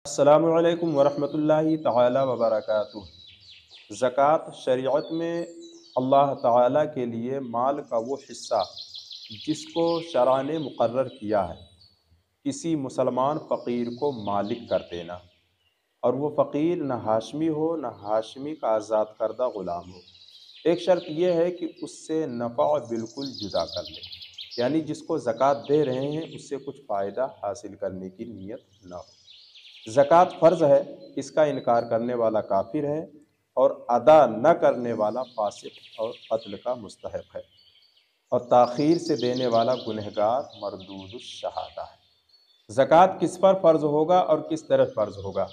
السلام علیکم ورحمۃ اللہ تعالی وبرکاتہ۔ زکوٰۃ شریعت میں اللہ تعالیٰ کے لیے مال کا وہ حصہ جس کو شرع نے مقرر کیا ہے، کسی مسلمان فقیر کو مالک کر دینا، اور وہ فقیر نہ ہاشمی ہو نہ ہاشمی کا آزاد کردہ غلام ہو۔ ایک شرط یہ ہے کہ اس سے نفع بالکل جدا کر لے، یعنی جس کو زکوٰۃ دے رہے ہیں اس سے کچھ فائدہ حاصل کرنے کی نیت نہ ہو۔ زکوٰۃ فرض ہے، اس کا انکار کرنے والا کافر ہے، اور ادا نہ کرنے والا فاسق اور قتل کا مستحق ہے، اور تاخیر سے دینے والا گنہگار مردود الشہادہ ہے۔ زکوٰۃ کس پر فرض ہوگا اور کس طرح فرض ہوگا؟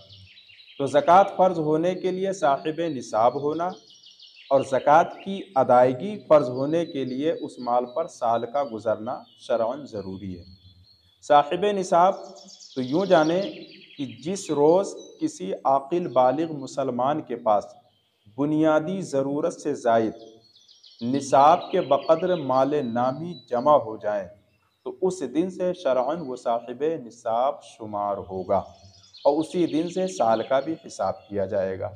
تو زکوٰۃ فرض ہونے کے لیے صاحب نصاب ہونا، اور زکوٰۃ کی ادائیگی فرض ہونے کے لیے اس مال پر سال کا گزرنا شرعاً ضروری ہے۔ صاحب نصاب تو یوں جانیں کہ جس روز کسی عاقل بالغ مسلمان کے پاس بنیادی ضرورت سے زائد نصاب کے بقدر مال نامی جمع ہو جائیں تو اس دن سے شرعاً وہ صاحب نصاب شمار ہوگا، اور اسی دن سے سال کا بھی حساب کیا جائے گا۔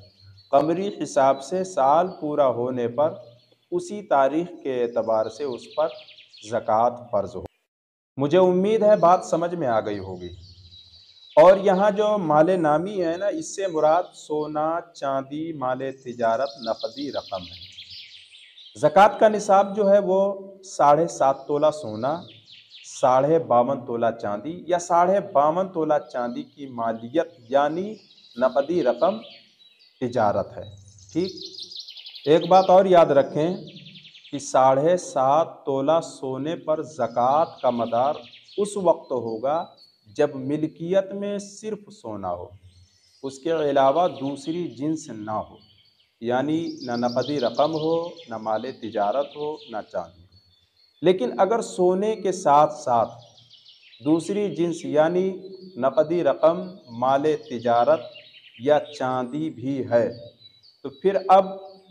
قمری حساب سے سال پورا ہونے پر اسی تاریخ کے اعتبار سے اس پر زکوٰۃ فرض ہو۔ مجھے امید ہے بات سمجھ میں آ گئی ہوگی۔ اور یہاں جو مال نامی ہے نا، اس سے مراد سونا، چاندی، مال تجارت، نقدی رقم ہے۔ زکوٰۃ کا نصاب جو ہے وہ 7.5 تولہ سونا، 52.5 تولہ چاندی یا 52.5 تولہ چاندی کی مالیت یعنی نقدی رقم تجارت ہے۔ ٹھیک، ایک بات اور یاد رکھیں کہ 7.5 تولہ سونے پر زکوٰۃ کا مدار اس وقت ہوگا جب ملکیت میں صرف سونا ہو، اس کے علاوہ دوسری جنس نہ ہو، یعنی نہ نقدی رقم ہو، نہ مال تجارت ہو، نہ چاندی ہو۔ لیکن اگر سونے کے ساتھ ساتھ دوسری جنس یعنی نقدی رقم، مال تجارت یا چاندی بھی ہے تو پھر اب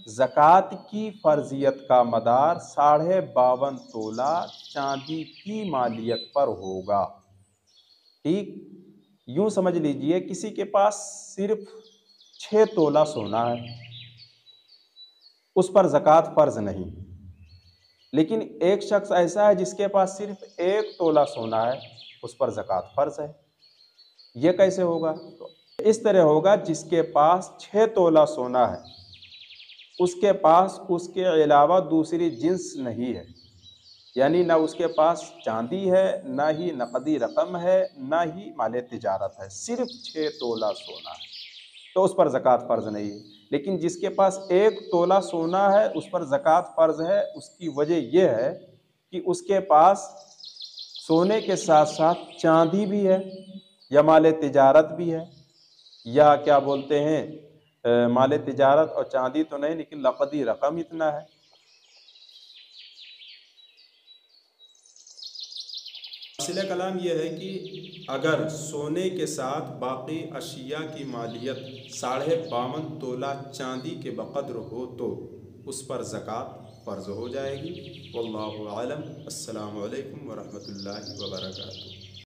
زکوٰۃ کی فرضیت کا مدار 52.5 تولہ چاندی کی مالیت پر ہوگا۔ ٹھیک، یوں سمجھ لیجئے کسی کے پاس صرف 6 تولہ سونا ہے، اس پر زکوٰۃ فرض نہیں، لیکن ایک شخص ایسا ہے جس کے پاس صرف 1 تولہ سونا ہے، اس پر زکوٰۃ فرض ہے۔ یہ کیسے ہوگا؟ تو اس طرح ہوگا، جس کے پاس 6 تولہ سونا ہے اس کے پاس اس کے علاوہ دوسری جنس نہیں ہے، یعنی نہ اس کے پاس چاندی ہے، نہ ہی نقدی رقم ہے، نہ ہی مال تجارت ہے، صرف 6 تولہ سونا ہے، تو اس پر زکوٰۃ فرض نہیں ہے۔ لیکن جس کے پاس 1 تولہ سونا ہے اس پر زکوٰۃ فرض ہے۔ اس کی وجہ یہ ہے کہ اس کے پاس سونے کے ساتھ ساتھ چاندی بھی ہے، یا مال تجارت بھی ہے، یا کیا بولتے ہیں مال تجارت اور چاندی تو نہیں لیکن نقدی رقم اتنا ہے۔ حاصل کلام یہ ہے کہ اگر سونے کے ساتھ باقی اشیاء کی مالیت 52.5 تولہ چاندی کے بقدر ہو تو اس پر زکوٰۃ فرض ہو جائے گی۔ واللہ اعلم۔ السلام علیکم ورحمۃ اللہ وبرکاتہ۔